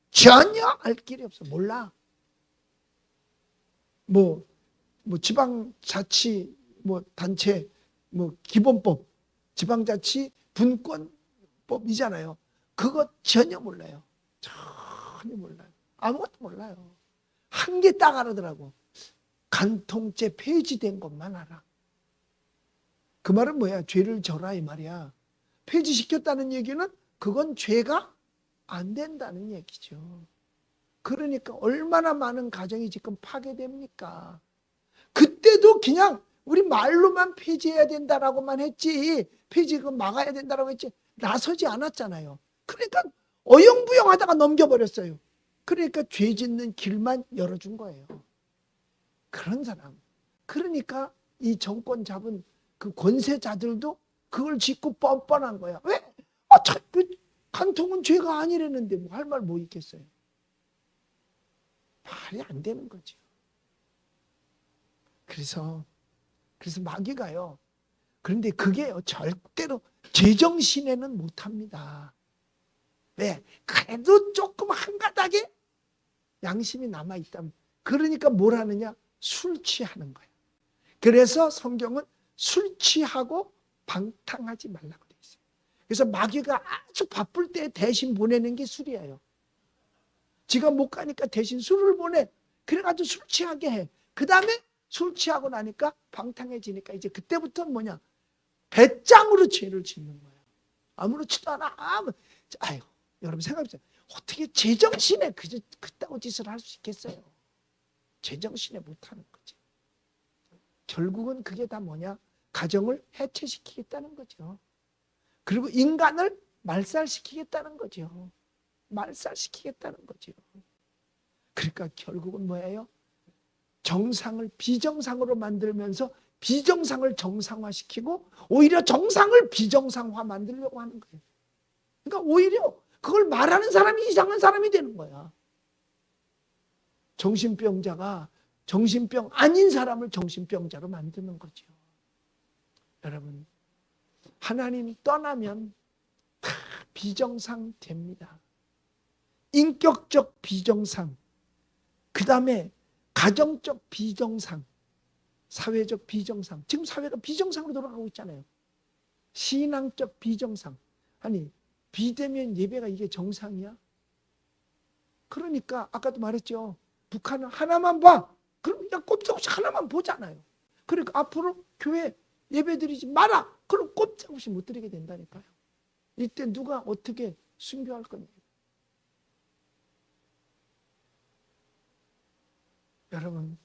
전혀 알 길이 없어. 몰라. 뭐 지방자치 단체 기본법 지방자치 분권법이잖아요. 그거 전혀 몰라요. 전혀 몰라요. 아무것도 몰라요. 한 개 딱 알아더라고. 간통죄 폐지된 것만 알아. 그 말은 뭐야? 죄를 져라 이 말이야. 폐지시켰다는 얘기는 그건 죄가 안 된다는 얘기죠. 그러니까 얼마나 많은 가정이 지금 파괴됩니까? 그때도 그냥 우리 말로만 폐지해야 된다라고만 했지 폐지 그거 막아야 된다라고 했지 나서지 않았잖아요. 그러니까 어영부영하다가 넘겨버렸어요. 그러니까 죄 짓는 길만 열어준 거예요. 그런 사람. 그러니까 이 정권 잡은 그 권세자들도 그걸 짓고 뻔뻔한 거야. 왜? 간통은 죄가 아니라는데 뭐 할 말 뭐 있겠어요. 말이 안 되는 거죠. 그래서 마귀가요. 그런데 그게요 절대로 제정신에는 못합니다. 왜? 그래도 조금 한 가닥에 양심이 남아있다면 그러니까 뭘 하느냐? 술 취하는 거예요. 그래서 성경은 술 취하고 방탕하지 말라고 돼 있어요. 그래서 마귀가 아주 바쁠 때 대신 보내는 게 술이에요. 지가 못 가니까 대신 술을 보내. 그래가지고 술 취하게 해. 그 다음에 술 취하고 나니까 방탕해지니까 이제 그때부터는 뭐냐? 배짱으로 죄를 짓는 거예요. 아무렇지도 않아. 아유, 여러분 생각해보세요. 어떻게 제정신에 그따구 짓을 할 수 있겠어요? 제정신에 못하는 거지. 결국은 그게 다 뭐냐? 가정을 해체시키겠다는 거죠. 그리고 인간을 말살시키겠다는 거죠. 말살시키겠다는 거죠. 그러니까 결국은 뭐예요? 정상을 비정상으로 만들면서 비정상을 정상화시키고 오히려 정상을 비정상화 만들려고 하는 거예요. 그러니까 오히려 그걸 말하는 사람이 이상한 사람이 되는 거야. 정신병자가 정신병 아닌 사람을 정신병자로 만드는 거죠. 여러분, 하나님 떠나면 다 비정상 됩니다. 인격적 비정상, 그 다음에 가정적 비정상, 사회적 비정상. 지금 사회가 비정상으로 돌아가고 있잖아요. 신앙적 비정상. 아니, 비대면 예배가 이게 정상이야? 그러니까 아까도 말했죠. 북한은 하나만 봐. 그럼 그냥 꼼짝없이 하나만 보잖아요. 그러니까 앞으로 교회 예배 드리지 마라. 그럼 꼼짝없이 못 드리게 된다니까요. 이때 누가 어떻게 순교할 겁니까? 여러분,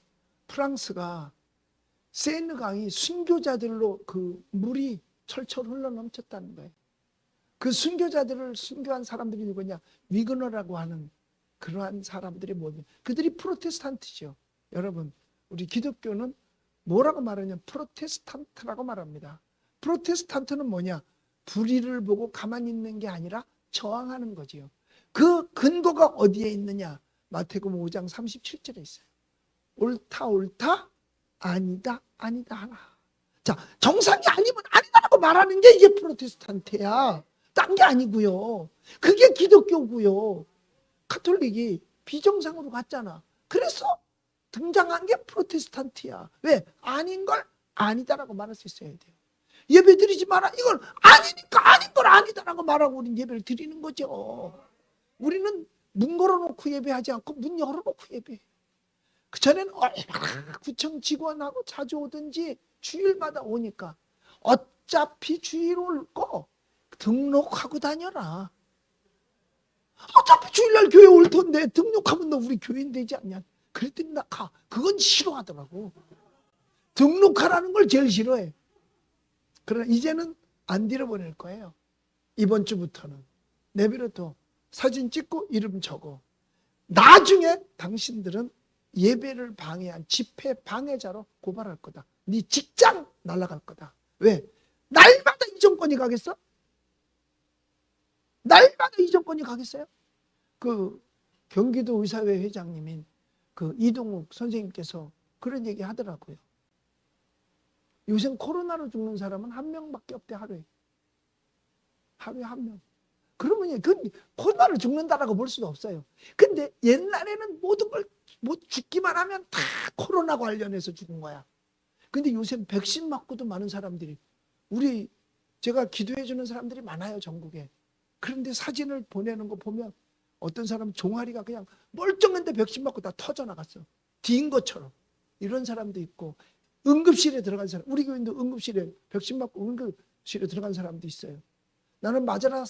프랑스가 세느 강이 순교자들로 그 물이 철철 흘러넘쳤다는 거예요. 그 순교자들을 순교한 사람들이 누구냐? 위그너라고 하는 그러한 사람들이 뭐냐? 그들이 프로테스탄트죠. 여러분, 우리 기독교는 뭐라고 말하냐? 프로테스탄트라고 말합니다. 프로테스탄트는 뭐냐? 불의를 보고 가만히 있는 게 아니라 저항하는 거지요. 그 근거가 어디에 있느냐? 마태복음 5장 37절에 있어요. 옳다 옳다, 아니다 아니다 하라. 자, 정상이 아니면 아니다라고 말하는 게 이게 프로테스탄트야. 딴 게 아니고요. 그게 기독교고요. 카톨릭이 비정상으로 갔잖아. 그래서 등장한 게 프로테스탄트야. 왜? 아닌 걸 아니다라고 말할 수 있어야 돼요. 예배 드리지 마라. 이걸 아니니까 아닌 걸 아니다라고 말하고 우리는 예배를 드리는 거죠. 우리는 문 걸어놓고 예배하지 않고 문 열어놓고 예배해요. 그전에는 얼마나 구청 직원하고 자주 오든지 주일마다 오니까 어차피 주일 올 거 등록하고 다녀라. 어차피 주일날 교회 올 텐데 등록하면 너 우리 교인 되지 않냐. 그랬더니 나 가. 그건 싫어하더라고. 등록하라는 걸 제일 싫어해. 그러나 이제는 안 들여보낼 거예요. 이번 주부터는 내비로도 사진 찍고 이름 적어. 나중에 당신들은 예배를 방해한 집회 방해자로 고발할 거다. 네 직장 날아갈 거다. 왜? 날마다 이 정권이 가겠어? 날마다 이 정권이 가겠어요? 그 경기도 의사회 회장님인 그 이동욱 선생님께서 그런 얘기 하더라고요. 요새 코로나로 죽는 사람은 한 명밖에 없대. 하루에 한 명. 그러면 그 코로나로 죽는다라고 볼 수도 없어요. 근데 옛날에는 모든 걸 뭐 죽기만 하면 다 코로나 관련해서 죽은 거야. 근데 요새 백신 맞고도 많은 사람들이 제가 기도해 주는 사람들이 많아요, 전국에. 그런데 사진을 보내는 거 보면 어떤 사람 종아리가 그냥 멀쩡한데 백신 맞고 다 터져 나갔어. 뒤인 것처럼. 이런 사람도 있고, 응급실에 들어간 사람, 우리 교인도 응급실에 백신 맞고 응급실에 들어간 사람도 있어요. 나는 맞아라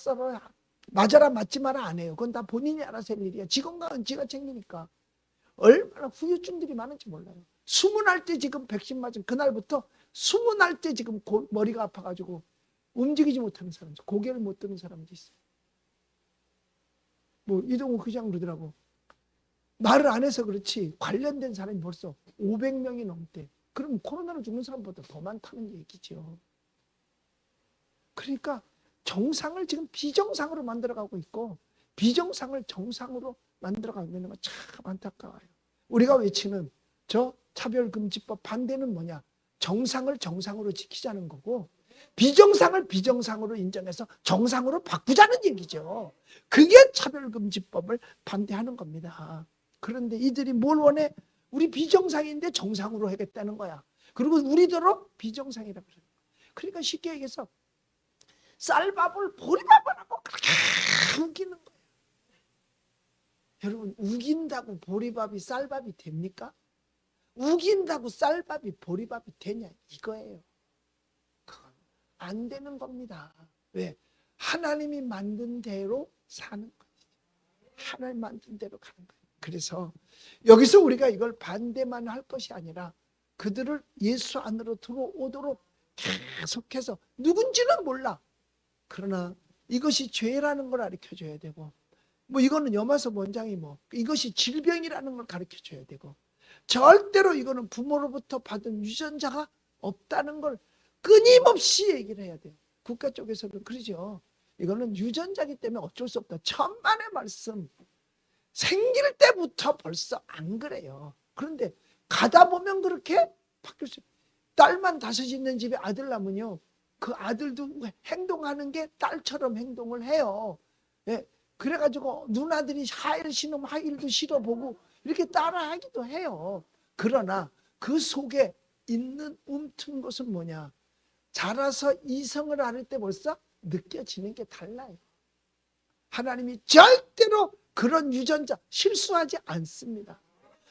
맞지 마라 안 해요. 그건 다 본인이 알아서 할 일이야. 지 건강은 지가 챙기니까. 얼마나 후유증들이 많은지 몰라요. 수문할 때 지금 백신 맞은 그날부터 수문할 때 지금 머리가 아파가지고 움직이지 못하는 사람들, 고개를 못 드는 사람도 있어요. 뭐 이동욱 회장 그러더라고. 말을 안 해서 그렇지 관련된 사람이 벌써 500명이 넘대. 그럼 코로나로 죽는 사람보다 더 많다는 얘기죠. 그러니까 정상을 지금 비정상으로 만들어가고 있고 비정상을 정상으로 만들어가고 있는 건 참 안타까워요. 우리가 외치는 저 차별금지법 반대는 뭐냐? 정상을 정상으로 지키자는 거고 비정상을 비정상으로 인정해서 정상으로 바꾸자는 얘기죠. 그게 차별금지법을 반대하는 겁니다. 그런데 이들이 뭘 원해? 우리 비정상인데 정상으로 하겠다는 거야. 그리고 우리더러 비정상이라고 그래요. 그러니까 쉽게 얘기해서 쌀밥을 보리밥을 하고 그렇게 우기는 거예요. 여러분, 우긴다고 보리밥이 쌀밥이 됩니까? 우긴다고 쌀밥이 보리밥이 되냐 이거예요. 그건 안 되는 겁니다. 왜? 하나님이 만든 대로 사는 거지. 하나님 만든 대로 가는 거예요. 그래서 여기서 우리가 이걸 반대만 할 것이 아니라 그들을 예수 안으로 들어오도록 계속해서 누군지는 몰라. 그러나 이것이 죄라는 걸 가르쳐줘야 되고, 뭐 이거는 여마서 원장이 뭐 이것이 질병이라는 걸 가르쳐줘야 되고, 절대로 이거는 부모로부터 받은 유전자가 없다는 걸 끊임없이 얘기를 해야 돼요. 국가 쪽에서도 그러죠. 이거는 유전자기 때문에 어쩔 수 없다. 천만의 말씀. 생길 때부터 벌써 안 그래요. 그런데 가다 보면 그렇게 바뀔 수 있어요. 딸만 5 있는 집에 아들 낳으면요, 그 아들도 행동하는 게 딸처럼 행동을 해요. 예. 그래가지고 누나들이 하일 신으면 하일도 실어보고 이렇게 따라하기도 해요. 그러나 그 속에 있는 움튼 것은 뭐냐? 자라서 이성을 앓을 때 벌써 느껴지는 게 달라요. 하나님이 절대로 그런 유전자 실수하지 않습니다.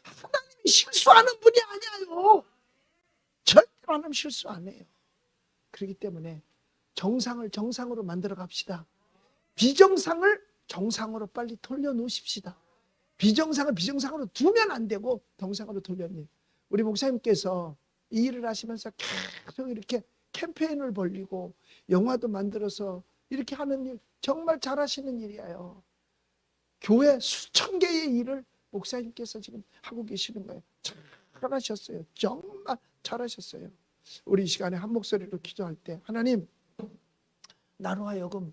하나님이 실수하는 분이 아니에요. 절대로 하나님 실수 안 해요. 그렇기 때문에 정상을 정상으로 만들어 갑시다. 비정상을 정상으로 빨리 돌려놓으십시다. 비정상을 비정상으로 두면 안 되고 정상으로 돌려놓으면. 우리 목사님께서 이 일을 하시면서 계속 이렇게 캠페인을 벌리고 영화도 만들어서 이렇게 하는 일 정말 잘하시는 일이에요. 교회 수천 개의 일을 목사님께서 지금 하고 계시는 거예요. 잘하셨어요. 정말 잘하셨어요. 우리 이 시간에 한 목소리로 기도할 때, 하나님, 나로 하여금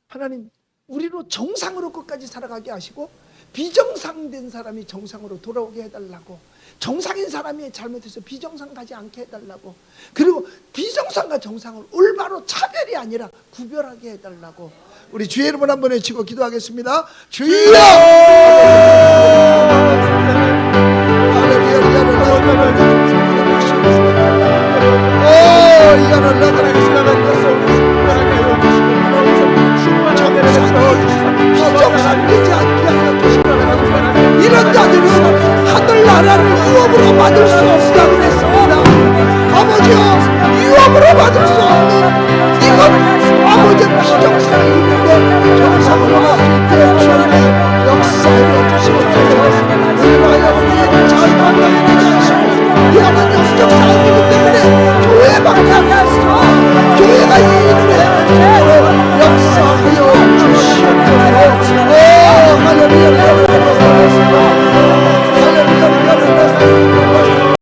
하나님 우리로 정상으로 끝까지 살아가게 하시고, 비정상된 사람이 정상으로 돌아오게 해달라고, 정상인 사람이 잘못해서 비정상 가지 않게 해달라고, 그리고 비정상과 정상을 올바로 차별이 아니라 구별하게 해달라고 우리 주의 이름을 한번 외치고 기도하겠습니다. 주여! 비정상되지 않게 하여 주시옵소서. 이런 자들은 하늘나라를 유업으로 받을 수 없다고 했습니다. 아버지여,